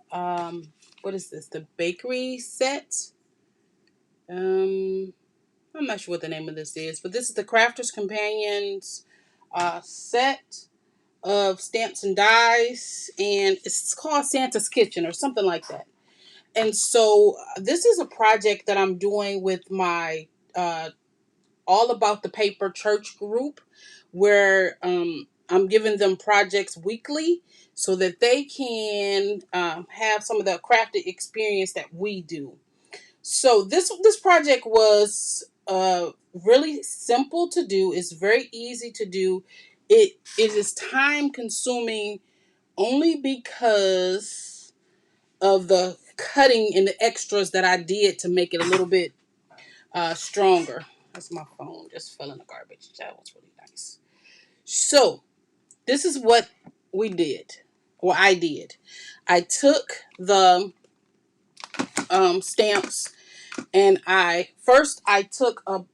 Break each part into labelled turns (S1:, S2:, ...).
S1: what is this? The bakery set. I'm not sure what the name of this is, but this is the Crafter's Companions set of stamps and dies, and it's called Santa's Kitchen or something like that. And so this is a project that I'm doing with my All About the Paper church group, where I'm giving them projects weekly so that they can have some of the crafted experience that we do. So this project was really simple to do. It's very easy to do. It is time consuming only because of the cutting and the extras that I did to make it a little bit stronger. That's my phone just fell in the garbage. That was really nice. So this is what we did, or I did. I took the stamps, and I took a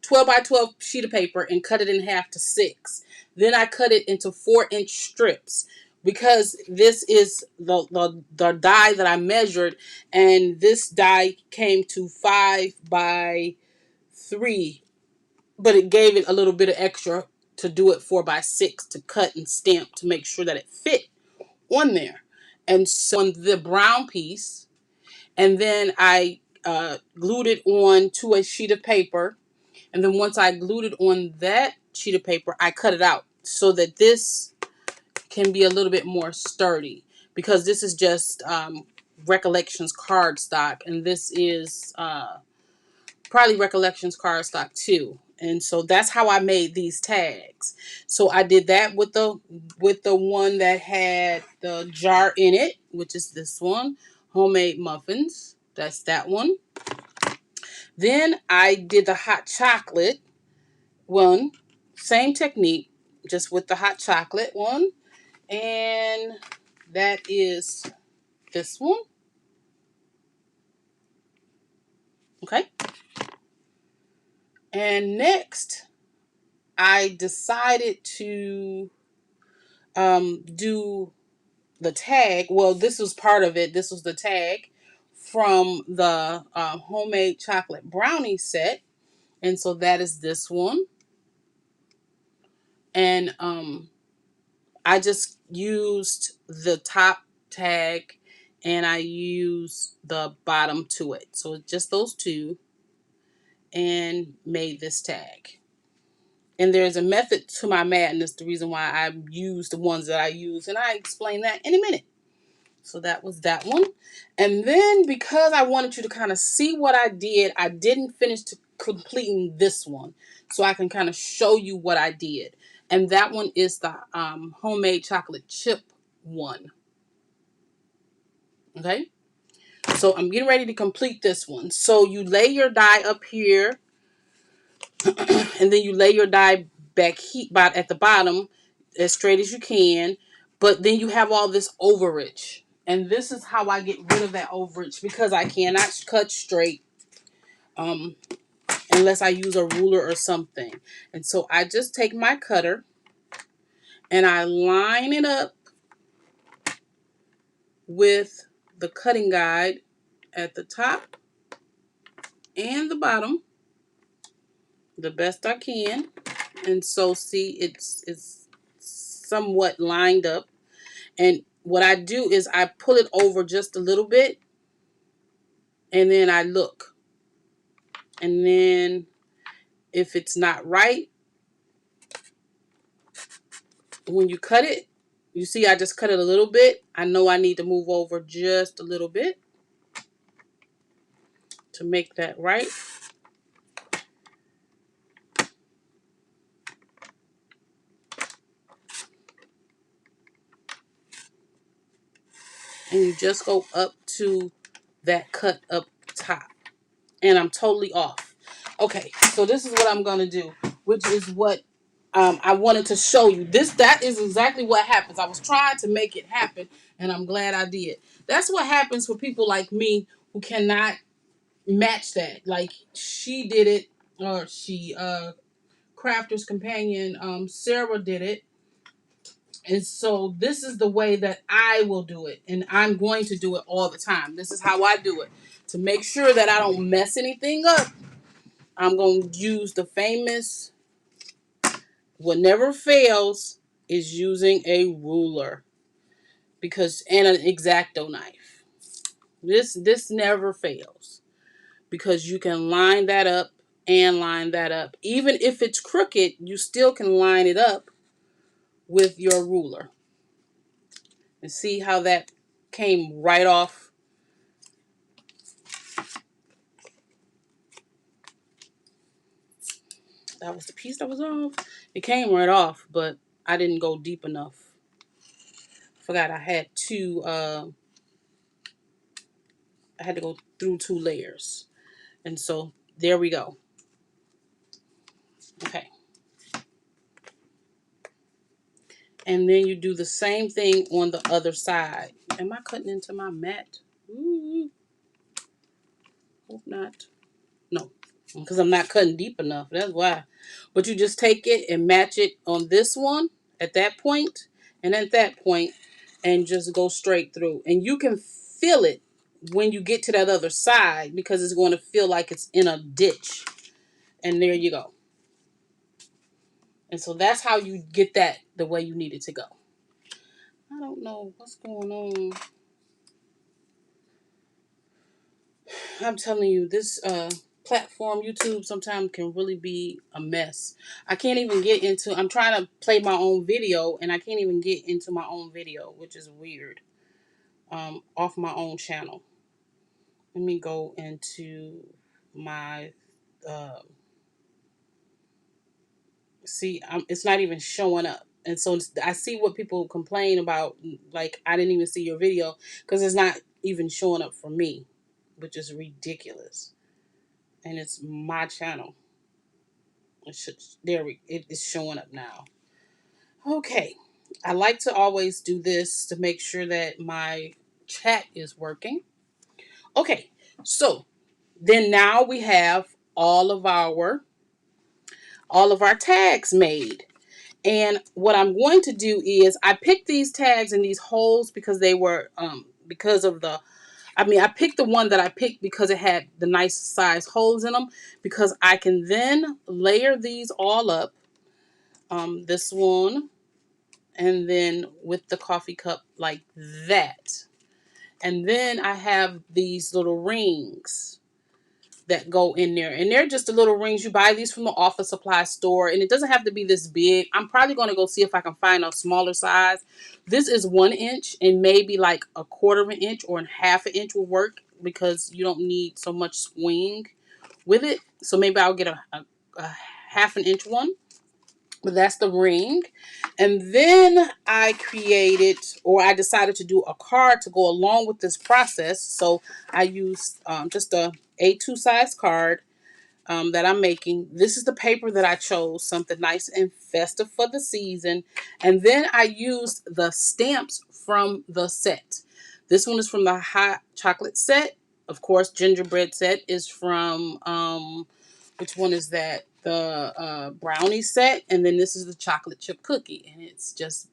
S1: 12 by 12 sheet of paper and cut it in half to 6. Then I cut it into 4-inch strips because this is the die that I measured, and this die came to 5 by 3, but it gave it a little bit of extra to do it 4 by 6 to cut and stamp to make sure that it fit on there. And so on the brown piece, and then I glued it on to a sheet of paper. And then once I glued it on that sheet of paper, I cut it out so that this can be a little bit more sturdy, because this is just Recollections cardstock, and this is probably Recollections cardstock too. And so that's how I made these tags. So I did that with the one that had the jar in it, which is this one, Homemade Muffins. That's that one. Then I did the hot chocolate one, same technique, just with the hot chocolate one. And that is this one. Okay. And next, I decided to do the tag. Well, this was part of it. This was the tag from the homemade chocolate brownie set. And so that is this one. And I just used the top tag and I used the bottom to it. So just those two, and made this tag. And there's a method to my madness, the reason why I use the ones that I use, and I explain that in a minute. So that was that one. And then because I wanted you to kind of see what I did, I didn't finish to completing this one. So I can kind of show you what I did. And that one is the homemade chocolate chip one. Okay. So I'm getting ready to complete this one. So you lay your die up here, and then you lay your die back at the bottom as straight as you can. But then you have all this overage. And this is how I get rid of that overage, because I cannot cut straight unless I use a ruler or something. And so I just take my cutter and I line it up with the cutting guide at the top and the bottom the best I can. And so see, it's somewhat lined up. And what I do is I pull it over just a little bit, and then I look. And then if it's not right, when you cut it, you see I just cut it a little bit. I know I need to move over just a little bit to make that right. And you just go up to that cut up top. And I'm totally off. Okay, so this is what I'm going to do, which is what I wanted to show you. That is exactly what happens. I was trying to make it happen, and I'm glad I did. That's what happens for people like me who cannot match that. Like she did it, or Crafter's companion, Sarah did it, And so this is the way that I will do it. And I'm going to do it all the time. This is how I do it. To make sure that I don't mess anything up, I'm going to use the famous, what never fails is using a ruler. And an X-Acto knife. This never fails. Because you can line that up and line that up. Even if it's crooked, you still can line it up with your ruler. And see how that came right off. That was the piece that was off. It came right off, but I didn't go deep enough. Forgot I had I had to go through 2 layers. And so there we go. Okay. And then you do the same thing on the other side. Am I cutting into my mat? Ooh. Hope not. No, because I'm not cutting deep enough. That's why. But you just take it and match it on this one at that point and at that point and just go straight through. And you can feel it when you get to that other side because it's going to feel like it's in a ditch. And there you go. And so that's how you get that the way you need it to go. I don't know what's going on. I'm telling you, this platform, YouTube, sometimes can really be a mess. I can't even get into, I'm trying to play my own video, and I can't even get into my own video, which is weird, off my own channel. Let me go into my, it's not even showing up. And so I see what people complain about, like, I didn't even see your video, because it's not even showing up for me, which is ridiculous. And it's my channel. It is showing up now. Okay. I like to always do this to make sure that my chat is working. Okay. So then now we have all of our tags made. And what I'm going to do is I picked these tags and these holes because they were because of the I picked the one that I picked because it had the nice size holes in them, because I can then layer these all up. This one, and then with the coffee cup like that. And then I have these little rings that go in there. And they're just the little rings. You buy these from the office supply store. And it doesn't have to be this big. I'm probably going to go see if I can find a smaller size. This is 1 inch, and maybe like a 1/4 of an inch or half an inch will work, because you don't need so much swing with it. So maybe I'll get a half an inch one. But that's the ring. And then I decided to do a card to go along with this process. So I used just a A2 size card that I'm making. This is the paper that I chose, something nice and festive for the season. And then I used the stamps from the set. This one is from the hot chocolate set. Of course, gingerbread set is from which one is that? The brownie set. And then this is the chocolate chip cookie. And it's just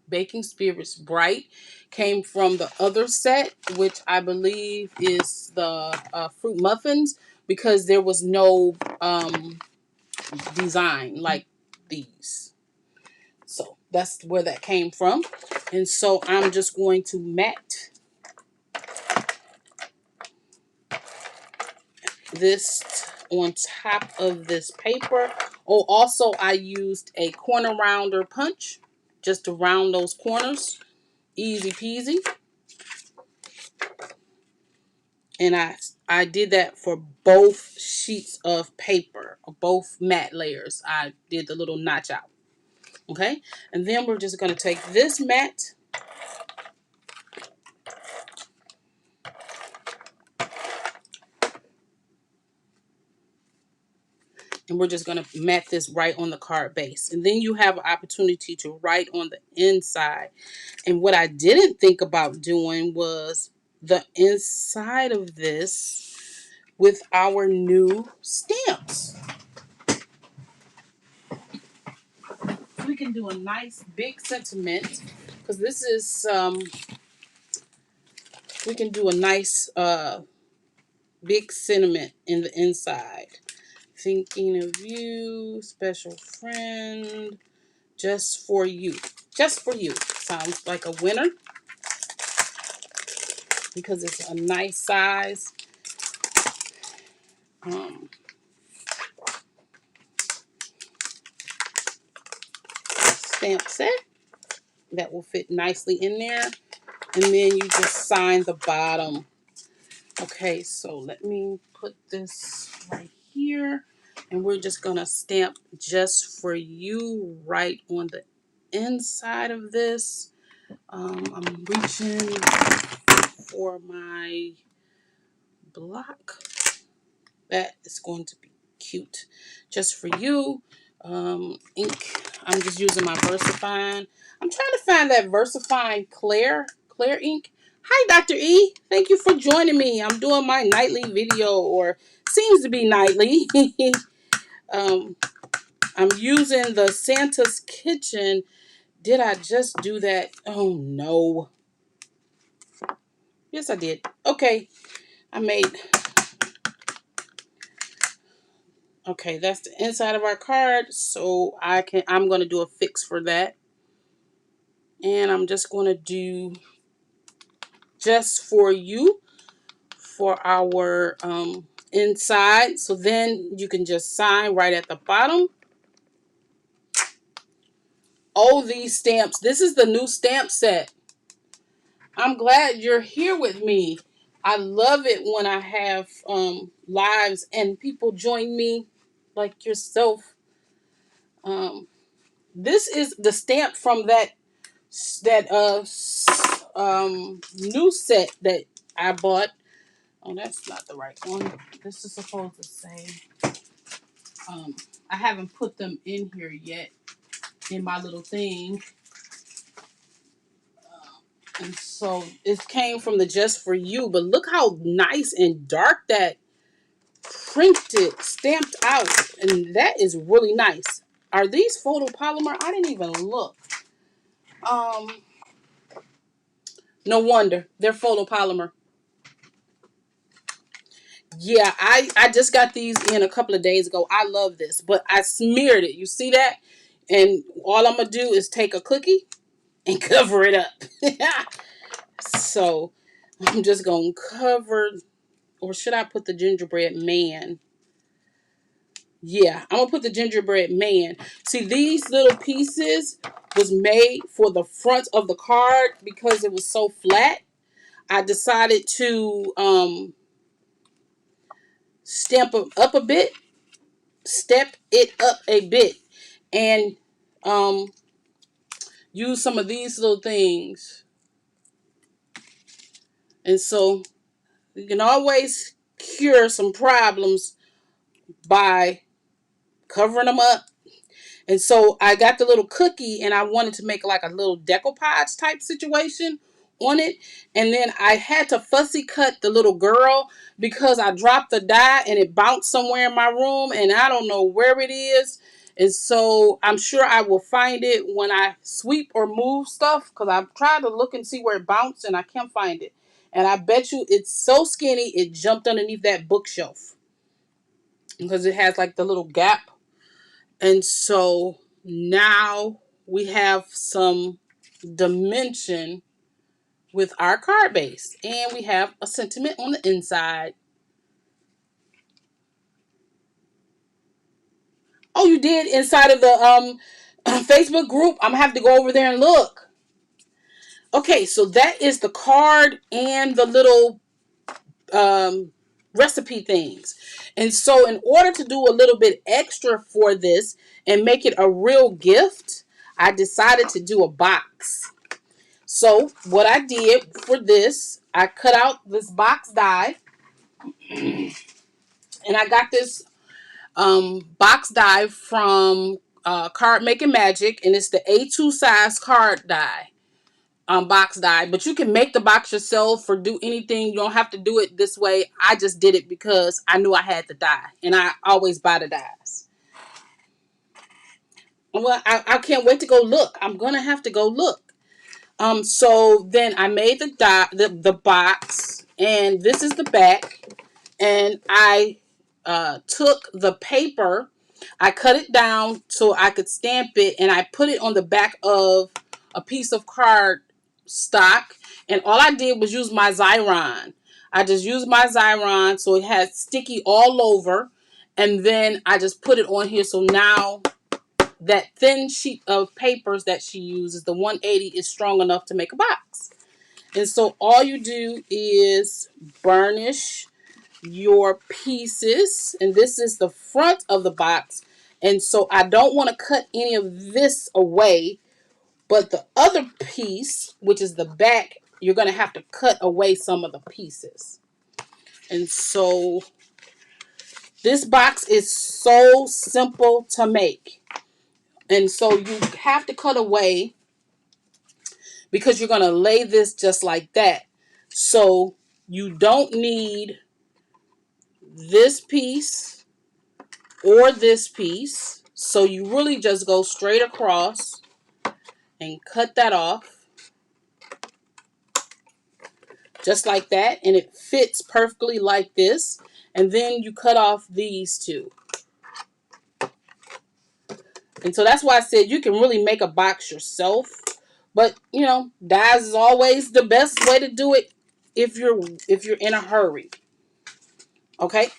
S1: Baking Spirits Bright. Came from the other set, which I believe is the fruit muffins, because there was no design like these. So that's where that came from. And so I'm just going to mat this on top of this paper. Oh, also I used a corner rounder punch just to round those corners. Easy peasy. And I did that for both sheets of paper, both matte layers. I did the little notch out. Okay? And then we're just going to take this mat and we're just going to mat this right on the card base. And then you have an opportunity to write on the inside. And what I didn't think about doing was the inside of this with our new stamps. we can do a nice big sentiment, because this is we can do a nice big sentiment in the inside. Thinking of you, special friend, just for you. Just for you. Sounds like a winner because it's a nice size. Stamp set that will fit nicely in there. And then you just sign the bottom. Okay, so let me put this right here. And we're just going to stamp just for you right on the inside of this. I'm reaching for my block. That is going to be cute. Just for you. Ink. I'm just using my VersaFine. I'm trying to find that VersaFine Clear ink. Hi, Dr. E. Thank you for joining me. I'm doing my nightly video, or seems to be nightly. I'm using the Santa's Kitchen. Did I just do that? Oh, no. Yes, I did. Okay. Okay, that's the inside of our card. So I'm going to do a fix for that. And I'm just going to do just for you for our inside. So then you can just sign right at the bottom. Oh, these stamps. This is the new stamp set. I'm glad you're here with me. I love it when I have lives and people join me like yourself. This is the stamp from that new set that I bought. Oh, that's not the right one. This is supposed to say, I haven't put them in here yet in my little thing. And so it came from the Just For You, but look how nice and dark that printed, stamped out. And that is really nice. Are these photopolymer? I didn't even look. No wonder. They're photopolymer. Yeah, I just got these in a couple of days ago. I love this, but I smeared it. You see that? And all I'm going to do is take a cookie and cover it up. So I'm just going to cover, or should I put the gingerbread man? Yeah, I'm going to put the gingerbread man. See, these little pieces was made for the front of the card because it was so flat. I decided to stamp it up a bit, step it up a bit, and use some of these little things. And so you can always cure some problems by covering them up. And so I got the little cookie and I wanted to make like a little decoupage type situation on it. And then I had to fussy cut the little girl because I dropped the die and it bounced somewhere in my room and I don't know where it is. And so I'm sure I will find it when I sweep or move stuff, because I've tried to look and see where it bounced and I can't find it. And I bet you it's so skinny it jumped underneath that bookshelf because it has like the little gap. And so now we have some dimension with our card base. And we have a sentiment on the inside. Oh, you did inside of the Facebook group? I'm going to have to go over there and look. Okay, so that is the card and the little recipe things. And so in order to do a little bit extra for this and make it a real gift, I decided to do a box. So what I did for this, I cut out this box die, and I got this box die from Card Making Magic, and it's the A2 size card die. Box die, but you can make the box yourself or do anything. You don't have to do it this way. I just did it because I knew I had the die, and I always buy the dies. Well, I can't wait to go look. I'm gonna have to go look. So then I made the box, and this is the back, and I took the paper, I cut it down so I could stamp it, and I put it on the back of a piece of card stock, and all I did was use my Xyron. I just used my Xyron so it had sticky all over, and then I just put it on here. So now that thin sheet of papers that she uses, the 180, is strong enough to make a box. And so all you do is burnish your pieces, and this is the front of the box, and so I don't want to cut any of this away, but the other piece, which is the back, you're going to have to cut away some of the pieces. And so this box is so simple to make, and so you have to cut away because you're going to lay this just like that. So you don't need this piece or this piece. So you really just go straight across and cut that off just like that, and it fits perfectly like this. And then you cut off these two. And so that's why I said you can really make a box yourself, but you know, dies is always the best way to do it if you're in a hurry. Okay?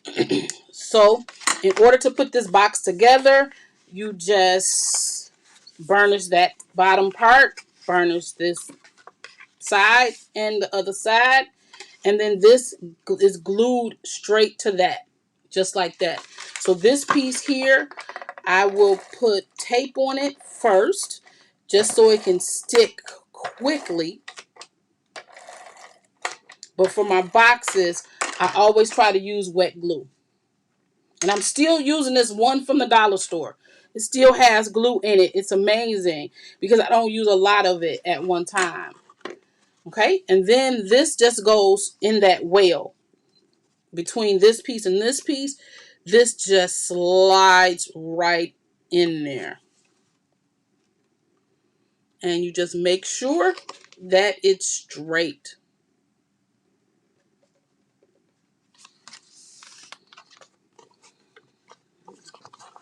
S1: So in order to put this box together, you just burnish that bottom part, burnish this side and the other side, and then this is glued straight to that, just like that. So this piece here, I will put tape on it first, just so it can stick quickly. But for my boxes, I always try to use wet glue. And I'm still using this one from the dollar store. It still has glue in it. It's amazing because I don't use a lot of it at one time. Okay, and then this just goes in that well. Between this piece and this piece, this just slides right in there. And you just make sure that it's straight.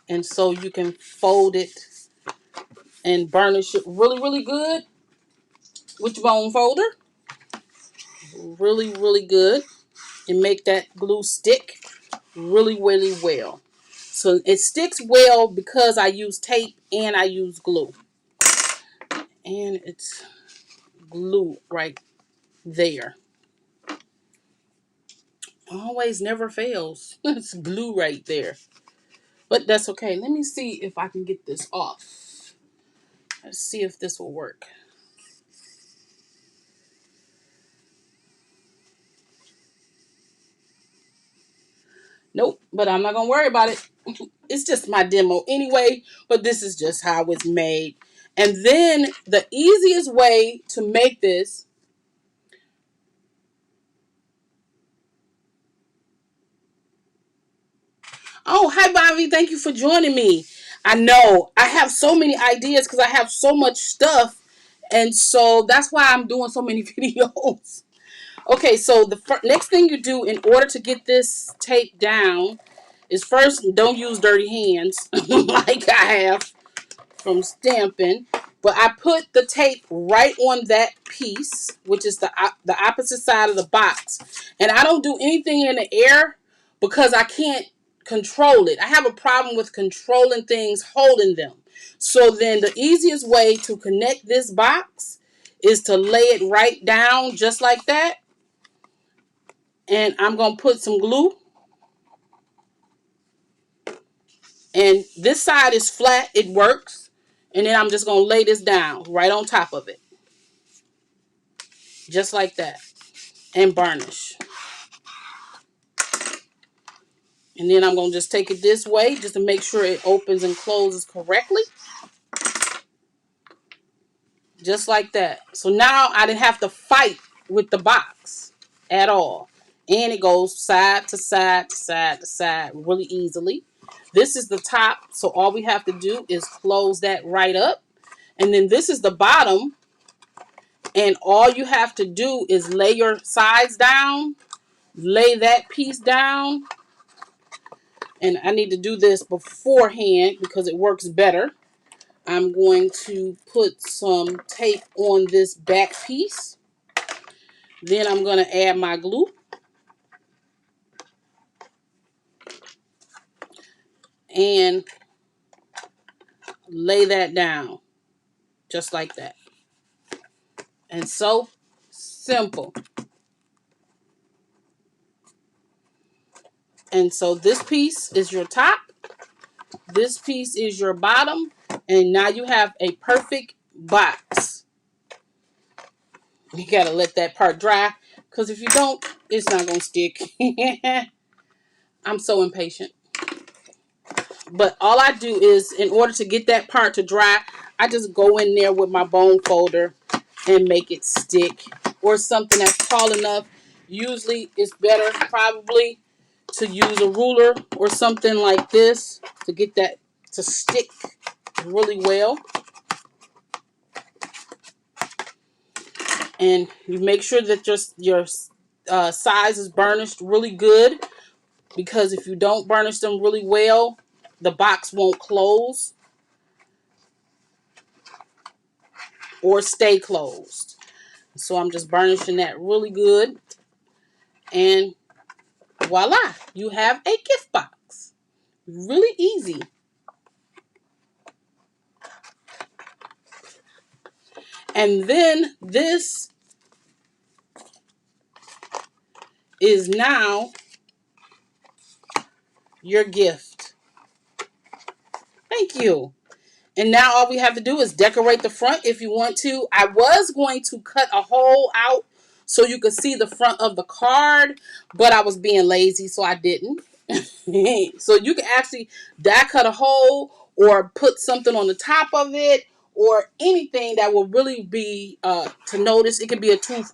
S1: And so you can fold it and burnish it really, really good with your bone folder. Really, really good. And make that glue stick really, really well. So it sticks well because I use tape and I use glue. And it's glue right there. Always never fails. It's glue right there. But that's okay. Let me see if I can get this off. Let's see if this will work. Nope, but I'm not going to worry about it. It's just my demo anyway, but this is just how it's made. And then the easiest way to make this, oh, hi, Bobby. Thank you for joining me. I know I have so many ideas because I have so much stuff. And so that's why I'm doing so many videos. Okay, so the next thing you do in order to get this tape down is first, don't use dirty hands like I have from stamping. But I put the tape right on that piece, which is the opposite side of the box. And I don't do anything in the air because I can't control it. I have a problem with controlling things, holding them. So then the easiest way to connect this box is to lay it right down just like that. And I'm going to put some glue. And this side is flat. It works. And then I'm just going to lay this down right on top of it. Just like that. And burnish. And then I'm going to just take it this way just to make sure it opens and closes correctly. Just like that. So now I didn't have to fight with the box at all. And it goes side to side to side to side really easily. This is the top, so all we have to do is close that right up. And then this is the bottom, and all you have to do is lay your sides down, lay that piece down, and I need to do this beforehand because it works better. I'm going to put some tape on this back piece. Then I'm going to add my glue. And lay that down. Just like that. And so simple. And so this piece is your top. This piece is your bottom. And now you have a perfect box. You got to let that part dry. Because if you don't, it's not going to stick. I'm so impatient. But all I do is, in order to get that part to dry, I just go in there with my bone folder and make it stick. Or something that's tall enough. Usually it's better probably to use a ruler or something like this to get that to stick really well. And you make sure that your sides is burnished really good, because if you don't burnish them really well, the box won't close or stay closed. So I'm just burnishing that really good, and voila, you have a gift box. Really easy. And then this is now your gift. Thank you. And now all we have to do is decorate the front if you want to. I was going to cut a hole out so you could see the front of the card, but I was being lazy, so I didn't. So you can actually die cut a hole or put something on the top of it, or anything that will really be to notice. It could be a two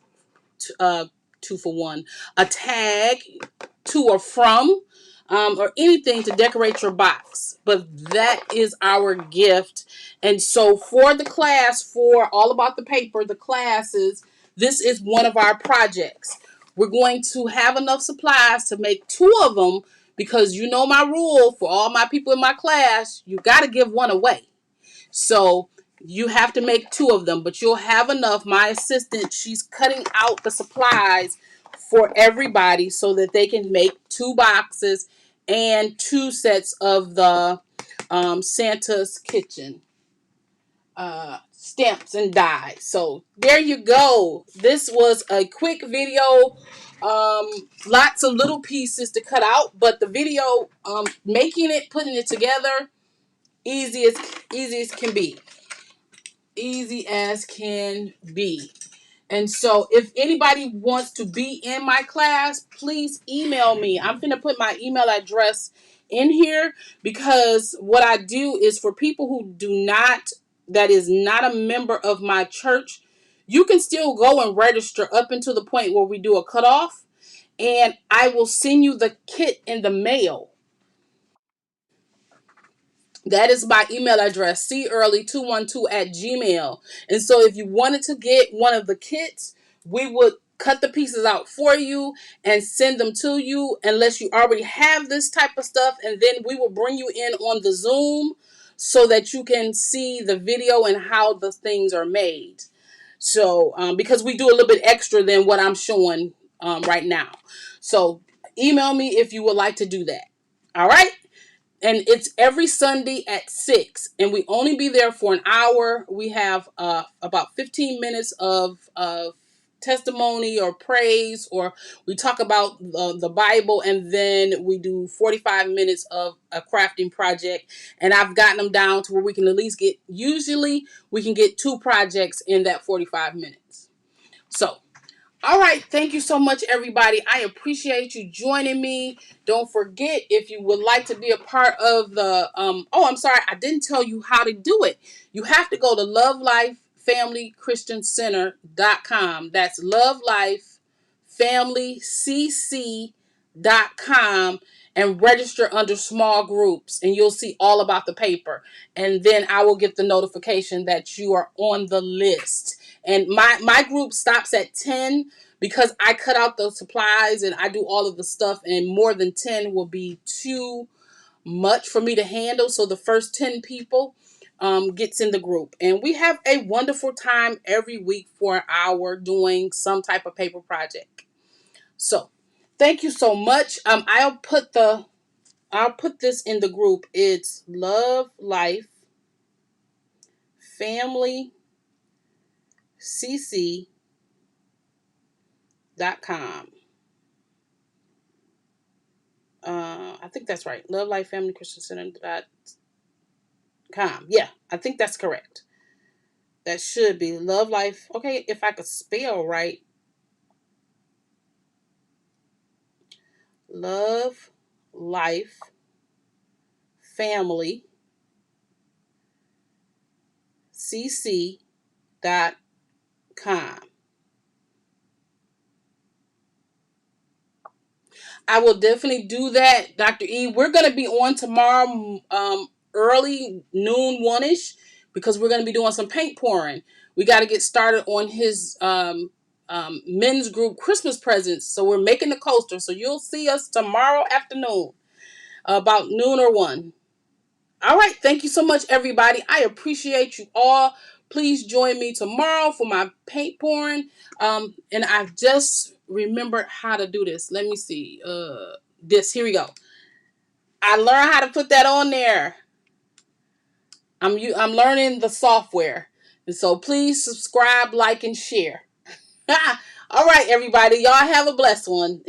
S1: for one, a tag, to or from, or anything to decorate your box. But that is our gift. And so for the class, for All About the Paper, the classes, this is one of our projects. We're going to have enough supplies to make 2 of them, because you know my rule for all my people in my class, you got to give one away. So you have to make 2 of them, but you'll have enough. My assistant, she's cutting out the supplies for everybody so that they can make 2 boxes and 2 sets of the Santa's Kitchen stamps and die. So there you go. This was a quick video. Lots of little pieces to cut out, but the video, making it, putting it together, easy as can be. Easy as can be. And so if anybody wants to be in my class, please email me. I'm going to put my email address in here, because what I do is for people who that is not a member of my church, you can still go and register up until the point where we do a cutoff, and I will send you the kit in the mail. That is my email address, cearly212@gmail. And so if you wanted to get one of the kits, we would cut the pieces out for you and send them to you, unless you already have this type of stuff. And then we will bring you in on the Zoom so that you can see the video and how the things are made. So, because we do a little bit extra than what I'm showing right now. So email me if you would like to do that. All right. And it's every Sunday at 6, and we only be there for an hour. We have about 15 minutes of testimony or praise, or we talk about the Bible, and then we do 45 minutes of a crafting project. And I've gotten them down to where we can at least usually we can get 2 projects in that 45 minutes. So, all right, thank you so much, everybody. I appreciate you joining me. Don't forget, if you would like to be a part of the, I'm sorry, I didn't tell you how to do it. You have to go to lovelifefamilychristiancenter.com. That's lovelifefamilycc crafterrs.com and register under small groups, and you'll see all about the paper. And then I will get the notification that you are on the list. And my group stops at 10 because I cut out the supplies and I do all of the stuff, and more than 10 will be too much for me to handle. So the first 10 people gets in the group, and we have a wonderful time every week for an hour doing some type of paper project. So thank you so much. I'll put this in the group. It's Love Life Family CC.com. I think that's right. Love Life Family Christian Center.com. Yeah, I think that's correct. That should be Love Life. Okay, if I could spell right. Love Life Family CC.com. I will definitely do that, Dr. E. We're going to be on tomorrow early, noon, 1-ish, because we're going to be doing some paint pouring. We got to get started on his men's group Christmas presents. So we're making the coaster. So you'll see us tomorrow afternoon, about noon or 1. All right. Thank you so much, everybody. I appreciate you all. Please join me tomorrow for my paint pouring. And I've just remembered how to do this. Let me see. Here we go. I learned how to put that on there. I'm learning the software. And so please subscribe, like, and share. All right, everybody. Y'all have a blessed one.